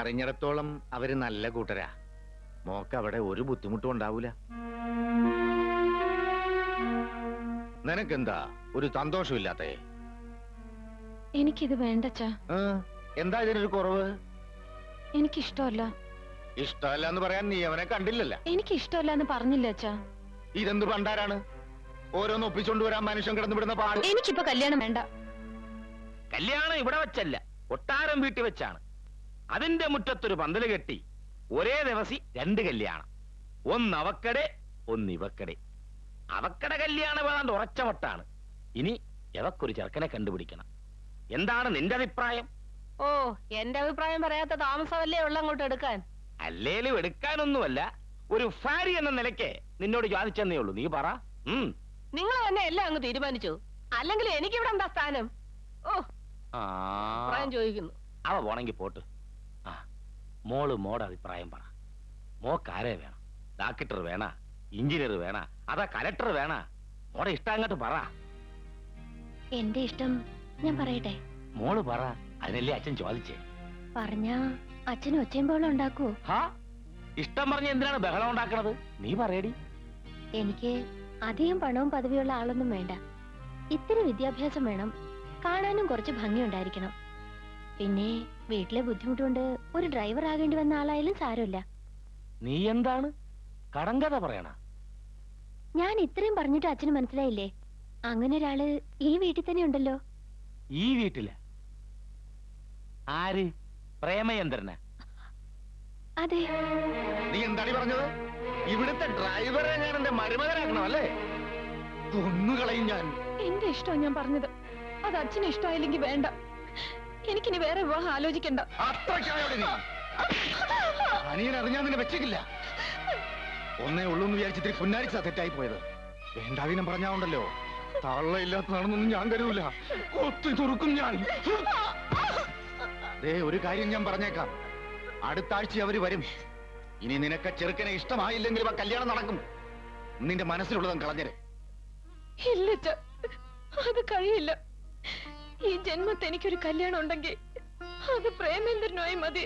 അറിഞ്ഞിടത്തോളം അവര് നല്ല കൂട്ടരാ. മോക്ക് അവിടെ ഒരു ബുദ്ധിമുട്ടും ഉണ്ടാവൂല. നിനക്കെന്താ ഒരു സന്തോഷമില്ലാത്തേ? എനിക്കിത് വേണ്ടച്ചാ. എന്താ ഇതിനൊരു കുറവ്? എനിക്കിഷ്ടമല്ല. ഇഷ്ടമല്ല എന്ന് പറയാൻ നീ അവനെ കണ്ടില്ലല്ല. എനിക്ക് ഇഷ്ടമല്ല എന്ന് പറഞ്ഞില്ല അച്ഛാ. ഇതെന്ത് പണ്ടാരാണ്? ഓരോന്ന് ഒപ്പിച്ചോണ്ട് വരാൻ മനുഷ്യൻ കിടന്നു വിടുന്ന പാട്. എനിക്കിപ്പോ കല്യാണം വേണ്ട. കല്യാണം ഇവിടെ വെച്ചല്ല, കൊട്ടാരം വീട്ടിൽ വെച്ചാണ്. അതിന്റെ മുറ്റത്തൊരു പന്തല് കെട്ടി ഒരേ ദിവസം 2 കല്യാണം. ഒന്ന് അവക്കടെ, ഒന്ന് ഇവക്കടെ. അവക്കടെ കല്യാണം വേണ്ട ഉറച്ച മട്ടാണ്. ഇനി എവക്കൊരു ചെറുക്കനെ കണ്ടുപിടിക്കണം. എന്താണ് നിന്റെ അഭിപ്രായം? ഓ, എന്റെ അഭിപ്രായം പറയാത്ത താമസമല്ലേ ഉള്ള അങ്ങോട്ട് എടുക്കാൻ. അല്ലേലും എടുക്കാനൊന്നുമല്ല, ഒരു ഫാരി എന്ന നിലയ്ക്ക് നിന്നോട് ചോദിച്ചെന്നേ ഉള്ളൂ. നീ പറ. നിങ്ങൾ തന്നെ എല്ലാം അങ്ങ് തീരുമാനിച്ചു. അല്ലെങ്കിൽ എനിക്കിവിടെ എന്താ സ്ഥാനം? ഓ, അഭിപ്രായം ചോദിക്കുന്നു. അവ പോണെങ്കി പോട്ട്. മോള് മോടെ അഭിപ്രായം പറ. മോക്കാരെ വേണം? ഡോക്ടർ വേണ, എഞ്ചിനീയർ വേണ, അതാ കലക്ടർ വേണ? മോടെ ഇഷ്ടം അങ്ങോട്ട് പറ. എന്റെ ഇഷ്ടം ഞാൻ പറയട്ടെ? മോള് പറ, അതിനല്ലേ അച്ഛൻ ചോദിച്ചേ. പറഞ്ഞാ അച്ഛന് ഒച്ചയും ബഹളം ഉണ്ടാക്കുവോ? ഇഷ്ടം പറഞ്ഞ എന്തിനാണ് ബഹളം ഉണ്ടാക്കണത്? നീ പറയടി. എനിക്ക് അധികം പണവും പദവിയുള്ള ആളൊന്നും വേണ്ട. ഇത്തിരി വിദ്യാഭ്യാസം വേണം. കാണാനും കുറച്ച് ഭംഗിയുണ്ടായിരിക്കണം. പിന്നെ വീട്ടിലെ ബുദ്ധിമുട്ടുകൊണ്ട് ഒരു ഡ്രൈവർ ആകേണ്ടി വന്ന ആളായാലും സാരമില്ല. നീ എന്താണ് കടങ്കഥ പറയണ? ഞാൻ ഇത്രയും പറഞ്ഞിട്ട് അച്ഛന് മനസ്സിലായില്ലേ? അങ്ങനെ ഒരാള് ഈ വീട്ടിൽ തന്നെ ഉണ്ടല്ലോ. ഈ വീട്ടില് ആര്? പ്രേമചന്ദ്രന്? അതെ. നീ എന്താണ് പറഞ്ഞത്? ഇവിടുത്തെ ഡ്രൈവറെ ഞാൻ എന്റെ മരുമകനാക്കണം അല്ലേ? കൊന്നുകളയും ഞാൻ. എന്റെ ഇഷ്ടം ഞാൻ പറഞ്ഞത്. അത് അച്ഛന് ഇഷ്ടമായില്ലെങ്കിൽ വേണ്ട. എനിക്കിനി വേറെ വിവാഹം ആലോചിക്കണ്ട. അനിയൻ അറിഞ്ഞാൽ നിന്നെ വെച്ചിട്ടില്ല. ഒന്നേ ഉള്ളൂ എന്ന് വിചാരിച്ചിട്ട് പുന്നാരിച്ചാ തെറ്റായി പോയത്. വേണ്ടാവിനം പറഞ്ഞാണ്ടല്ലോ, തള്ളയില്ലാത്തതാണെന്നൊന്നും ഞാൻ കരുതൂല. ഒത്തു തുറക്കും ഞാൻ. ഒരു കാര്യം ഞാൻ പറഞ്ഞേക്കാം, അടുത്ത ആഴ്ച അവര് വരും. ഇനി നിനക്ക് ചെറുക്കനെ ഇഷ്ടമായില്ലെങ്കിൽ ആ കല്യാണം നടക്കും. നിന്റെ മനസ്സിലുള്ളതും കളഞ്ഞരെ. ഇല്ല, അത് കഴിയില്ല. ഈ ജന്മത്തെ എനിക്കൊരു കല്യാണം ഉണ്ടെങ്കിൽ അത് പ്രേമേന്ദ്രനുമായി മതി.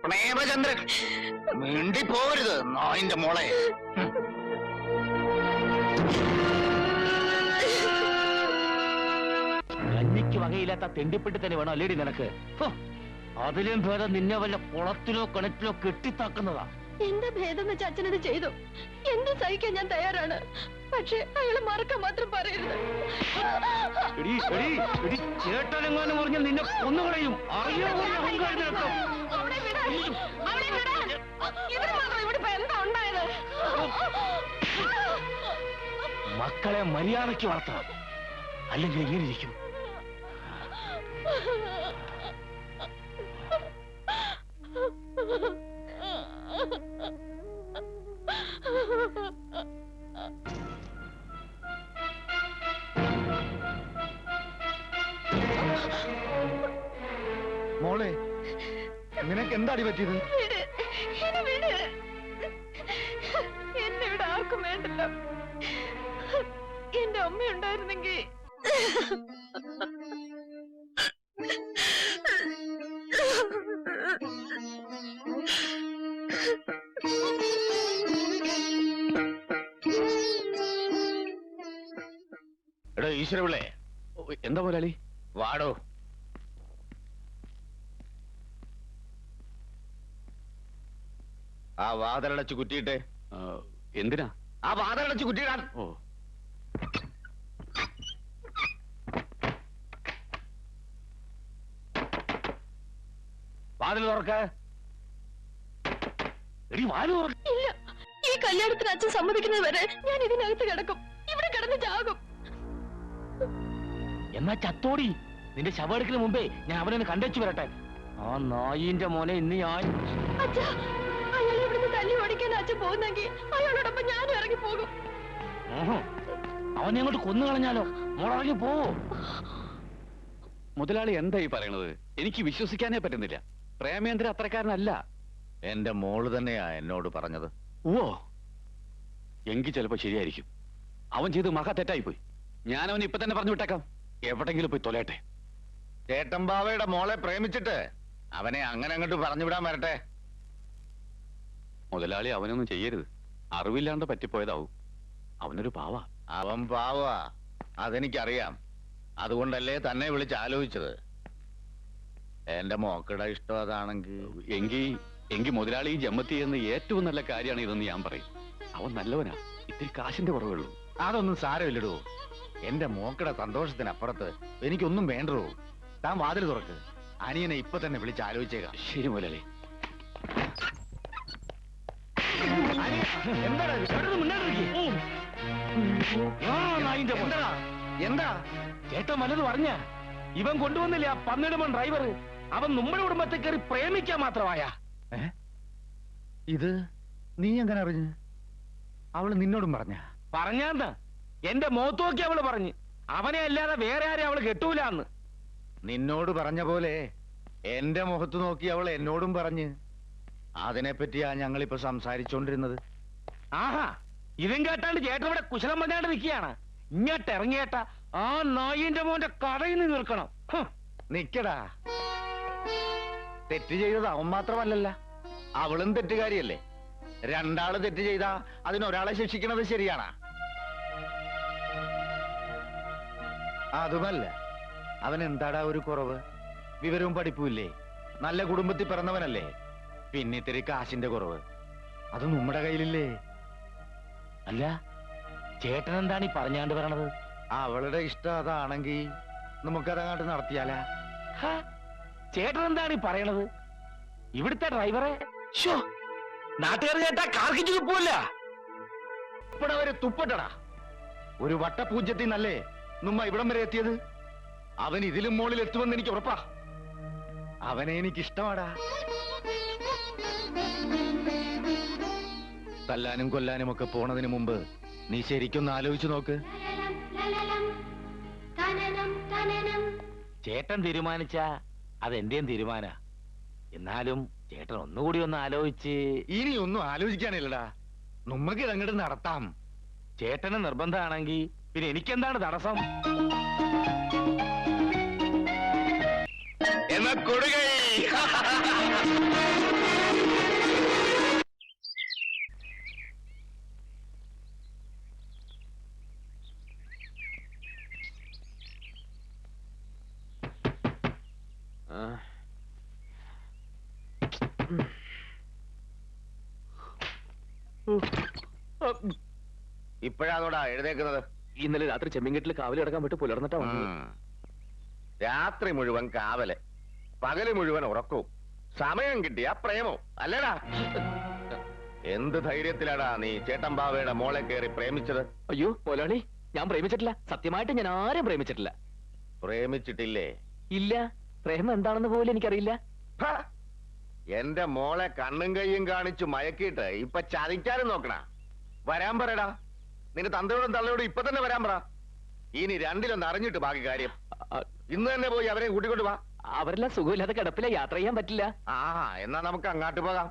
പ്രേമചന്ദ്രൻ വേണ്ടി പോരുത് നായിന്റെ മോളെ. കന്നിക്ക് വകയില്ലാത്ത തെണ്ടിപ്പെട്ടി തന്നെ വേണം അല്ലേടി നിനക്ക്? അതിലും ഭേദം നിന്നെ വല്ല കുളത്തിലോ കിണറ്റിലോ കെട്ടിത്താക്കുന്നതാ. എന്താ ഭേദം വെച്ച് അച്ഛനത് ചെയ്തു. എന്ത് സഹിക്കാൻ ഞാൻ തയ്യാറാണ്. പക്ഷെ അയാളെ മറക്കാൻ മാത്രം പറയരുത്. ചേട്ടനെങ്ങാനും പറഞ്ഞാൽ നിന്നെ കൊന്നുകളയും. മക്കളെ മര്യാദയ്ക്ക് വളർത്തണം, അല്ലെങ്കിൽ എങ്ങനെ ഇരിക്കും? മോളെ, നിനക്ക് എന്താടി പറ്റിയത്? എന്നെ ഇവിടെ ആർക്കും വേണ്ടല്ലോ. എന്റെ അമ്മ ഉണ്ടായിരുന്നെങ്കിൽ. എടോ ഈശ്വരപിള്ളേ. എന്താ മുതലാളി? വാടോ. ആ വാതിലടച്ച് കുറ്റിയിട്ടെ. എന്തിനാ? ആ വാതിലടച്ച് കുറ്റിയിടാൻ. വാതിൽ തുറക്ക. ഇല്ല, ഈ കല്യാണത്തിന് അച്ഛൻ സമ്മതിക്കുന്നത് വരെ ഞാൻ ഇതിനകത്ത് കിടക്കും. ഇവിടെ കിടന്ന് ചാകും. എന്നാ ചത്തോടി. നിന്റെ ശവെടുക്കലിന് മുമ്പേ ഞാൻ അവനെ കണ്ടുവച്ചു വരട്ടെ. ആ നായിന്റെ മോനെ ഇന്ന് ഞാൻ. അച്ഛാ, അയാൾ ഇവിടുന്ന് തല്ലി ഓടിക്കാൻ അച്ഛൻ പോകുന്നെങ്കിൽ അയാളോടൊപ്പം ഞാനും ഇറങ്ങി പോകും. അവനെ അങ്ങോട്ട് കൊന്നു കളഞ്ഞാലോ? മോളിറങ്ങി പോവോ? മുതലാളി എന്താ ഈ പറയണത്? എനിക്ക് വിശ്വസിക്കാനേ പറ്റുന്നില്ല. പ്രേമേന്ദ്രൻ അത്രക്കാരനല്ല. എന്റെ മോള് തന്നെയാ എന്നോട് പറഞ്ഞത്. ഓ, എങ്കിൽ ചിലപ്പോ ശരിയായിരിക്കും. അവൻ ചെയ്ത് മഹാ തെറ്റായിപ്പോയി. ഞാൻ അവൻ ഇപ്പൊ തന്നെ പറഞ്ഞു വിട്ടേക്കാം. എവിടെങ്കിലും പോയി തൊലയട്ടെ. ചേട്ടമ്പാവയുടെ മോളെ പ്രേമിച്ചിട്ട് അവനെ അങ്ങനെ അങ്ങോട്ട് പറഞ്ഞുവിടാൻ വരട്ടെ. മുതലാളി അവനൊന്നും ചെയ്യരുത്. അറിവില്ലാണ്ട് പറ്റിപ്പോയതാവും. അവനൊരു പാവ. അവൻ പാവാ, അതെനിക്കറിയാം. അതുകൊണ്ടല്ലേ തന്നെ വിളിച്ച് ആലോചിച്ചത്. എന്റെ മോക്കടെ ഇഷ്ടം അതാണെങ്കിൽ എങ്കി മുതലാളി ഈ ജമ്മത്തി എന്ന് ഏറ്റവും നല്ല കാര്യമാണ് ഇതെന്ന് ഞാൻ പറയും. അവൻ നല്ലവനാ, ഇത്തിരി കാശിന്റെ കുറവുള്ളൂ. അതൊന്നും സാരമില്ലടോ. എന്റെ മോക്കടെ സന്തോഷത്തിനപ്പുറത്ത് എനിക്കൊന്നും വേണ്ടോ. താൻ വാതിൽ തുറക്ക്. അനിയനെ ഇപ്പൊ തന്നെ വിളിച്ച് ആലോചിച്ചേക്കാം. ശരി മുതലാളി. എന്താ ചേട്ടൻ വല്ലത് പറഞ്ഞ? ഇവൻ കൊണ്ടുവന്നില്ല ആ പന്നിടുമ്പൻ ഡ്രൈവർ. അവൻ നമ്മുടെ കുടുംബത്തിൽ കയറി പ്രേമിക്കാൻ മാത്രമായ. ഇത് നീ എങ്ങനെ അറിഞ്ഞു? അവള് നിന്നോടും പറഞ്ഞാന്ന് എന്റെ മുഖത്ത് നോക്കി അവള് പറഞ്ഞു. അവനെ അല്ലാതെ വേറെ ആരെ അവള് കെട്ടൂലെന്ന്. നിന്നോട് പറഞ്ഞ പോലെ എന്റെ മുഖത്ത് നോക്കി അവൾ എന്നോടും പറഞ്ഞ്. അതിനെപ്പറ്റിയാ ഞങ്ങളിപ്പോ സംസാരിച്ചോണ്ടിരുന്നത്. ആഹാ, ഇതും കേട്ടാണ്ട് ചേട്ടൻ ഇവിടെ കുശലം പറഞ്ഞാണ്ട് നിൽക്കുകയാണ്. ഇങ്ങോട്ട് ഇറങ്ങിയേട്ട ആ നായിന്റെ മോന്റെ കടയിൽ നിന്ന് നിൽക്കണം. നിക്കടാ. തെറ്റ് ചെയ്തത് അവൻ മാത്രമല്ലല്ല, അവളും തെറ്റുകാരിയല്ലേ. രണ്ടാള് തെറ്റ് ചെയ്താ അതിനൊരാളെ ശിക്ഷിക്കണത് ശരിയാണ്? അതുമല്ല, അവൻ എന്താടാ ഒരു കുറവ്? വിവരവും പഠിപ്പുമില്ലേ? നല്ല കുടുംബത്തിൽ പിറന്നവനല്ലേ? പിന്നെ ഇത്തിരി കാശിന്റെ കുറവ് അത് നമ്മുടെ കയ്യിലില്ലേ? അല്ല, ചേട്ടൻ എന്താണ് ഈ പറഞ്ഞാണ്ട് പറയണത്? അവളുടെ ഇഷ്ടം അതാണെങ്കിൽ നമുക്കതങ്ങാട്ട് നടത്തിയാലാ? ചേട്ടൻ എന്താണ് ഈ പറയണത്? ഇവിടുത്തെ ഡ്രൈവറെ നാട്ടുകാർ കേട്ടാ കാർക്കിച്ചു തുപ്പൂല്ല. ഇവിടെ വരെ തുപ്പട്ടടാ. ഒരു വട്ടപൂജ്യത്തിൽ നല്ലേ നമ്മ ഇവിടം വരെ എത്തിയത്. അവൻ ഇതിലും മുകളിൽ എത്തുമെന്ന് എനിക്ക് ഉറപ്പാ. അവനെ എനിക്കിഷ്ടമാടാ. തല്ലാനും കൊല്ലാനും ഒക്കെ പോണതിന് മുമ്പ് നീ ശരിക്കൊന്ന് ആലോചിച്ചു നോക്ക്. ചേട്ടൻ തീരുമാനിച്ച അതെന്റെയും തീരുമാന. എന്നാലും ചേട്ടൻ ഒന്നുകൂടി ഒന്ന് ആലോചിച്ച്. ഇനി ഒന്നും ആലോചിക്കാനില്ലടാ, നമ്മക്ക് ഇതങ്ങോട്ട് നടത്താം. ചേട്ടന് നിർബന്ധമാണെങ്കിൽ പിന്നെ എനിക്കെന്താണ് തടസ്സം? എന്നാ കൊടുകൈ. ഇപ്പോഴാണോടാ എഴുന്നേക്കുന്നത്? ഇന്നലെ രാത്രി ചെമ്മീൻകെട്ടിൽ കാവലി കിടക്കാൻ വിട്ട് പുലർന്നിട്ടാ വന്നത്. രാത്രി മുഴുവൻ കാവല്, പകല് മുഴുവൻ ഉറക്കവും, സമയം കിട്ടിയ പ്രേമവും അല്ലേടാ? എന്ത് ധൈര്യത്തിലാടാ നീ ചേട്ടമ്പാവയുടെ മോളെ കയറി പ്രേമിച്ചത്? അയ്യോ മുതലാളി, ഞാൻ പ്രേമിച്ചിട്ടില്ല. സത്യമായിട്ട് ഞാൻ ആരും പ്രേമിച്ചിട്ടില്ല. പ്രേമിച്ചിട്ടില്ലേ? ഇല്ല, പ്രേമം എന്താണെന്ന് പോലും എനിക്കറിയില്ല. ഹ! എന്റെ മോളെ കണ്ണും കൈയും കാണിച്ചു മയക്കിയിട്ട് ഇപ്പൊ ചതിക്കാനും നോക്കണ. വരാൻ പറയടാ. നിന്റെ തന്തയോടും തള്ളയോടും ഇപ്പൊ തന്നെ വരാൻ പറ. ഇനി രണ്ടിലൊന്ന് അറിഞ്ഞിട്ട് ബാക്കി കാര്യം. ഇന്ന് തന്നെ പോയി അവരെ കൂട്ടിക്കൊണ്ട് വാ. അവരെല്ലാം സുഖമില്ലാതെ കിടപ്പില്ല, യാത്ര ചെയ്യാൻ പറ്റില്ല. ആ, എന്നാ നമുക്ക് അങ്ങാട്ട് പോകാം.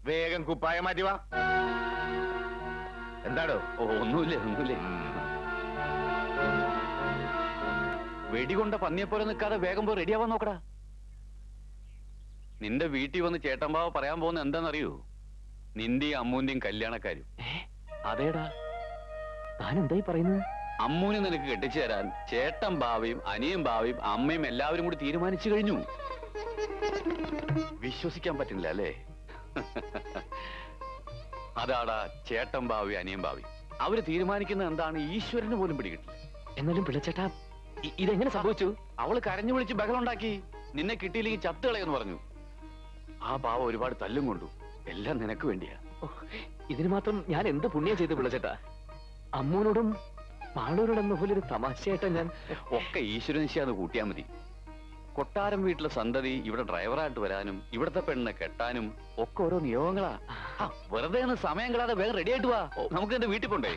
വേഗം കുപ്പായം മാറ്റി വാ. എന്താടോ? ഒന്നുമില്ല. വെടികൊണ്ട പന്നിയെപ്പോലെ നിൽക്കാതെ വേഗം പോയി റെഡിയാവാൻ നോക്കടാ. നിന്റെ വീട്ടിൽ വന്ന് ചേട്ടമ്പാവ പറയാൻ പോകുന്ന എന്താണെന്നറിയോ? നിന്റെയും അമ്മൂന്റെയും കല്യാണക്കാരും. അതേടാ, താൻ എന്തായി പറയുന്നത്? അമ്മൂനെ നിനക്ക് കെട്ടിച്ചു തരാൻ ചേട്ടൻ ബാവയും അനിയൻ ബാവയും അമ്മയും എല്ലാവരും കൂടി തീരുമാനിച്ചു കഴിഞ്ഞു. വിശ്വസിക്കാൻ പറ്റുന്നില്ല അല്ലേ? അതാടാ ചേട്ടൻ ബാവി അനിയൻ ബാവി. അവര് തീരുമാനിക്കുന്നത് എന്താണ് ഈശ്വരന് പോലും പിടികിട്ടില്ല. എന്നാലും പിള്ളച്ചേട്ടാ, ഇതെങ്ങനെ സംഭവിച്ചു? അവള് കരഞ്ഞു വിളിച്ച് ബഹളുണ്ടാക്കി. നിന്നെ കിട്ടിയില്ലെങ്കിൽ ചത്തുകളയെന്ന് പറഞ്ഞു. ആ പാവ ഒരുപാട് തല്ലും കൊണ്ടു. എല്ലാം നിനക്ക് വേണ്ടിയാ. ഇതിന് മാത്രം ഞാൻ എന്ത് പുണ്യം ചെയ്ത് പിള്ളച്ചേട്ടാ? അമ്മൂനോടും മാളൂരോടെന്ന പോലെ ഒരു തമാശയായിട്ടാ ഞാൻ. ഒക്കെ ഈശ്വരനിശ്ചയാന്ന് കൂട്ടിയാ മതി. കൊട്ടാരം വീട്ടിലെ സന്തതി ഇവിടെ ഡ്രൈവറായിട്ട് വരാനും ഇവിടത്തെ പെണ്ണിനെ കെട്ടാനും ഒക്കെ ഓരോ നിയോഗങ്ങളാ. വെറുതെ സമയം കളാതെ വേഗം റെഡി ആയിട്ട് വാ. നമുക്ക് എന്റെ വീട്ടിൽ പോണ്ടേ?